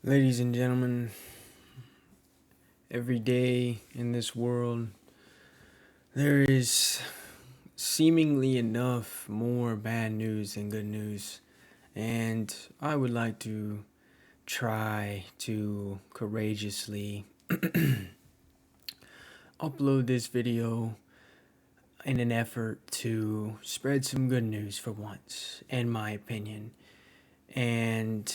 Ladies and gentlemen, every day in this world, there is seemingly enough more bad news than good news. And I would like to try to courageously upload this video in an effort to spread some good news for once, in my opinion. And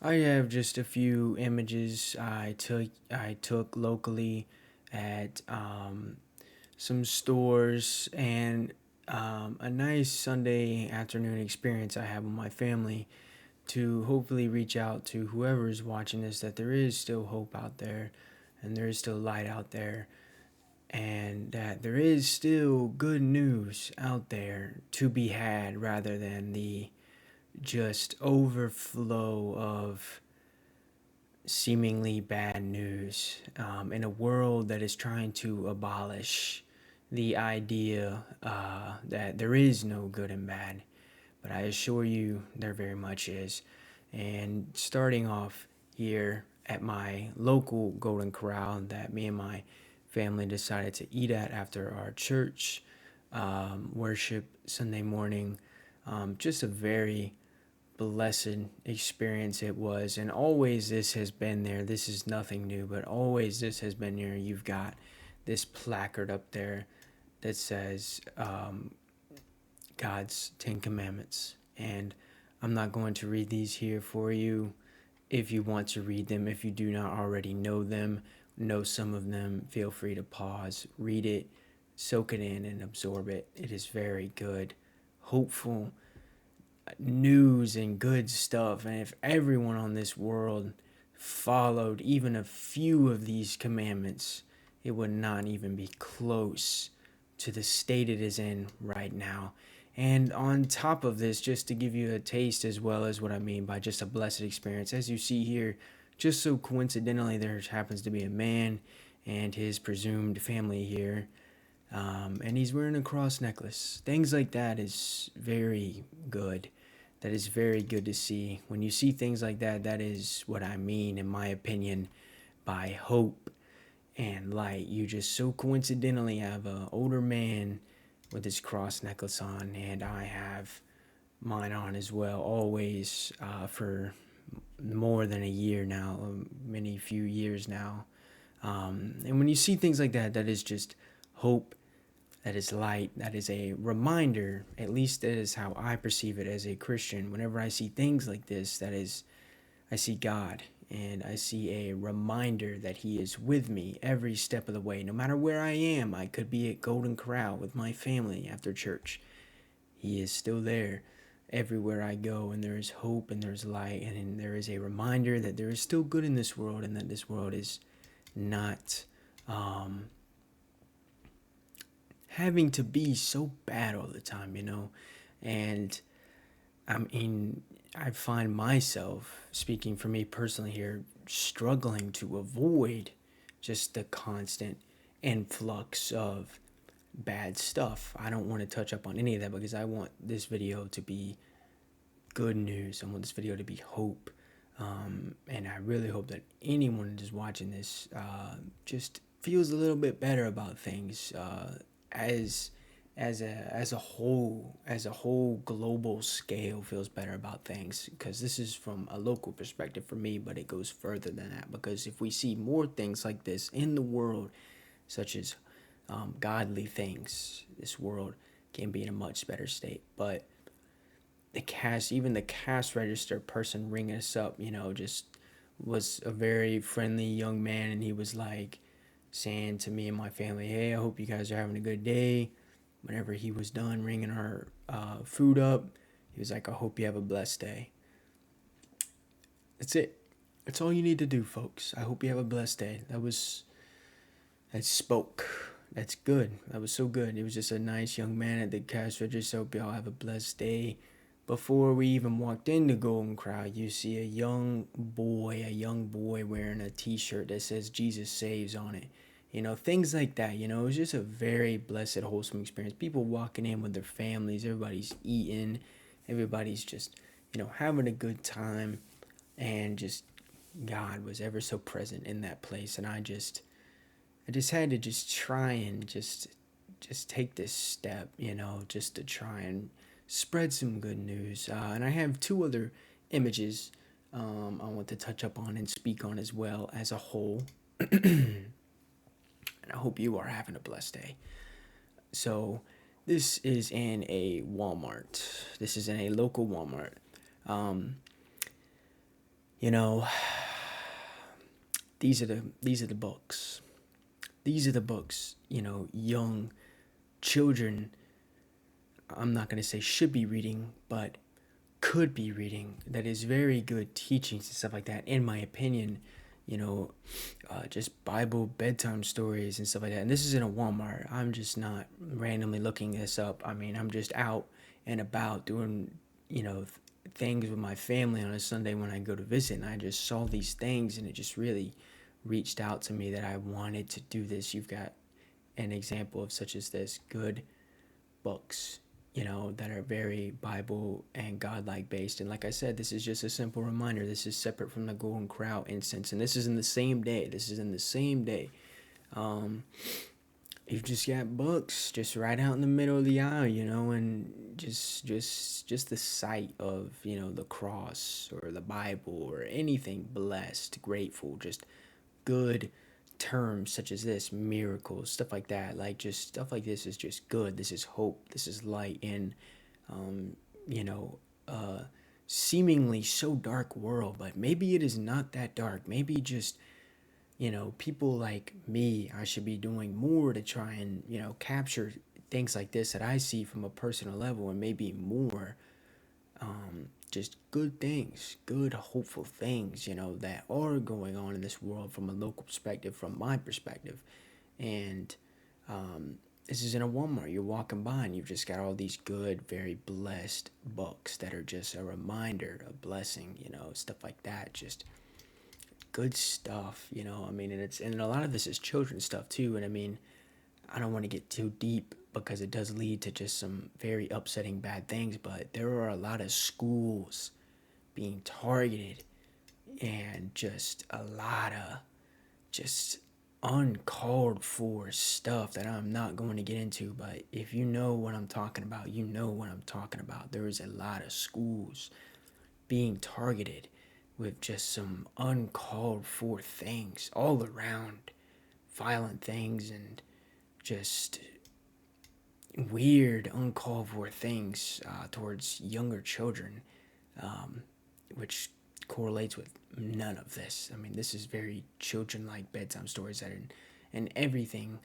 I have just a few images I took locally at some stores and a nice Sunday afternoon experience I have with my family to hopefully reach out to whoever is watching this that there is still hope out there and there is still light out there and that there is still good news out there to be had rather than the just overflow of seemingly bad news in a world that is trying to abolish the idea that there is no good and bad. But I assure you, there very much is. And starting off here at my local Golden Corral that me and my family decided to eat at after our church worship Sunday morning, just a very blessed experience it was. And always this has been there. This is nothing new, but always this has been there. You've got this placard up there that says God's 10 Commandments. And I'm not going to read these here for you. If you want to read them, if you do not already know them, know some of them, feel free to pause, read it, soak it in, and absorb it. It is very good, hopeful news and good stuff. And if everyone on this world followed even a few of these commandments, it would not even be close to the state it is in right now. And on top of this, just to give you a taste as well as what I mean by just a blessed experience, as you see here, just so coincidentally, there happens to be a man and his presumed family here, and he's wearing a cross necklace. Things like that is very good. That is very good to see. When you see things like that, that is what I mean, in my opinion, by hope and light. You just so coincidentally have an older man with his cross necklace on, and I have mine on as well, always for more than a year now, many few years now. And when you see things like that, that is just hope, that is light, that is a reminder, at least that is how I perceive it as a Christian. Whenever I see things like this, that is, I see God and I see a reminder that He is with me every step of the way. No matter where I am, I could be at Golden Corral with my family after church. He is still there everywhere I go, and there is hope and there's light, and there is a reminder that there is still good in this world and that this world is not having to be so bad all the time. And I mean, I find myself, speaking for me personally here, struggling to avoid just the constant influx of bad stuff. I don't want to touch up on any of that because I want this video to be good news. I want this video to be hope. And I really hope that anyone just watching this just feels a little bit better about things as as a whole global scale feels better about things, because this is from a local perspective for me, but it goes further than that, because if we see more things like this in the world, such as godly things, this world can be in a much better state. But even the cash register person ringing us up, just was a very friendly young man, and he was like saying to me and my family, "Hey, I hope you guys are having a good day." Whenever he was done ringing our food up, he was like, "I hope you have a blessed day." That's it. That's all you need to do, folks. I hope you have a blessed day. That spoke. That's good. That was so good. It was just a nice young man at the cash register. Hope y'all have a blessed day. Before we even walked in the Golden Crowd, you see a young boy wearing a t-shirt that says Jesus Saves on it. Things like that. It was just a very blessed, wholesome experience. People walking in with their families, everybody's eating, everybody's just, having a good time. and just God was ever so present in that place. And I just had to just try and just take this step, just to try and spread some good news. And I have two other images I want to touch up on and speak on as well as a whole. And I hope you are having a blessed day. So, this is in a Walmart. This is in a local Walmart. Um, you know, these are the books. These are the books. Young children. I'm not gonna say should be reading, but could be reading. That is very good teachings and stuff like that. In my opinion, you know, just Bible bedtime stories and stuff like that. And this is in a Walmart. I'm just not randomly looking this up. I mean, I'm just out and about doing, things with my family on a Sunday when I go to visit. And I just saw these things and it just really reached out to me that I wanted to do this. You've got an example of such as this good books, that are very Bible and God-like based. And like I said, this is just a simple reminder. This is separate from the Golden Crow instance, and this is in the same day. Um, you've just got books just right out in the middle of the aisle, and just the sight of the cross or the Bible or anything blessed, grateful, just good terms such as this, miracles, stuff like that, like just stuff like this is just good. This is hope, this is light in um you know seemingly so dark world, but maybe it is not that dark. Maybe just people like me, I should be doing more to try and capture things like this that I see from a personal level, and maybe more just good things, good, hopeful things, that are going on in this world from a local perspective, from my perspective. And this is in a Walmart. You're walking by and you've just got all these good, very blessed books that are just a reminder, a blessing, stuff like that. Just good stuff, I mean, and a lot of this is children's stuff too. And I mean, I don't want to get too deep because it does lead to just some very upsetting bad things, but there are a lot of schools being targeted and just a lot of just uncalled for stuff that I'm not going to get into. But if you know what I'm talking about, you know what I'm talking about. There is a lot of schools being targeted with just some uncalled for things all around, violent things and just weird, uncalled for things towards younger children, which correlates with none of this. I mean, this is very children-like bedtime stories that are, and everything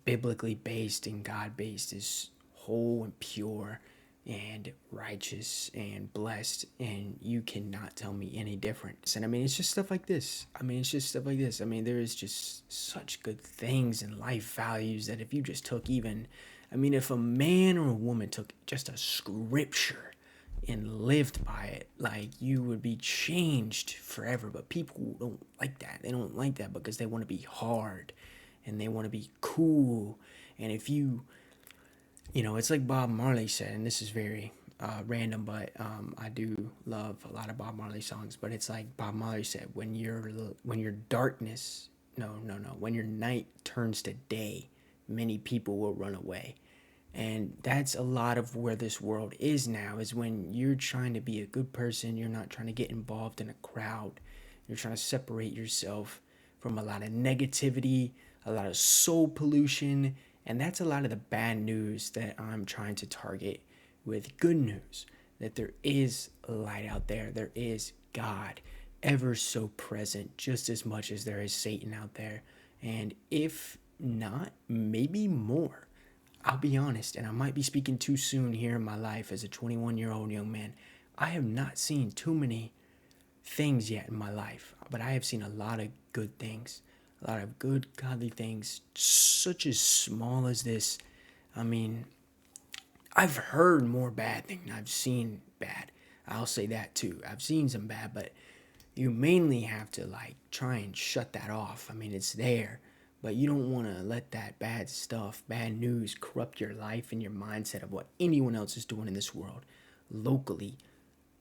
biblically based and God-based is whole and pure and righteous and blessed, and you cannot tell me any different. And I mean, it's just stuff like this. I mean, there is just such good things and life values that if you just took even, I mean, if a man or a woman took just a scripture and lived by it, like, you would be changed forever. But people don't like that. They don't like that because they want to be hard and they want to be cool. And if you it's like Bob Marley said, and this is very random, but I do love a lot of Bob Marley songs. But it's like Bob Marley said, when your darkness, no, when your night turns to day, many people will run away. And that's a lot of where this world is now, is when you're trying to be a good person, you're not trying to get involved in a crowd. You're trying to separate yourself from a lot of negativity, a lot of soul pollution, and that's a lot of the bad news that I'm trying to target with good news. That there is light out there. There is God ever so present, just as much as there is Satan out there. And if not, maybe more. I'll be honest, and I might be speaking too soon here in my life as a 21-year-old young man. I have not seen too many things yet in my life, but I have seen a lot of good things, a lot of good, godly things, such as small as this. I mean, I've heard more bad than I've seen bad. I'll say that too. I've seen some bad, but you mainly have to try and shut that off. I mean, it's there, but you don't want to let that bad stuff, bad news, corrupt your life and your mindset of what anyone else is doing in this world, locally,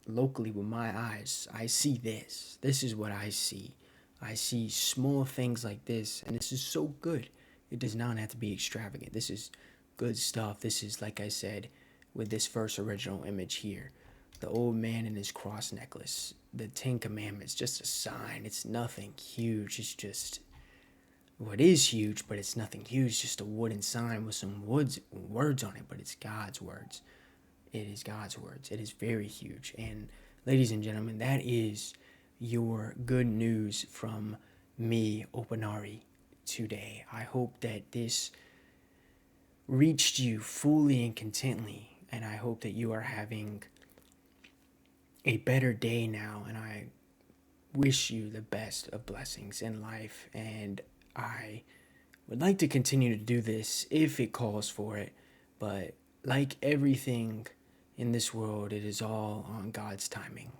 locally with my eyes, I see this. This is what I see. I see small things like this, and this is so good. It does not have to be extravagant. This is good stuff. This is, like I said, with this first original image here, the old man and his cross necklace, the Ten Commandments, just a sign. It's nothing huge. It's just, well, it is huge, but it's nothing huge. Just a wooden sign with some words on it, but it's God's words. It is God's words. It is very huge. And ladies and gentlemen, that is your good news from me, Opinari, today. I hope that this reached you fully and contently, and I hope that you are having a better day now, and I wish you the best of blessings in life, and I would like to continue to do this if it calls for it, but like everything in this world, it is all on God's timing.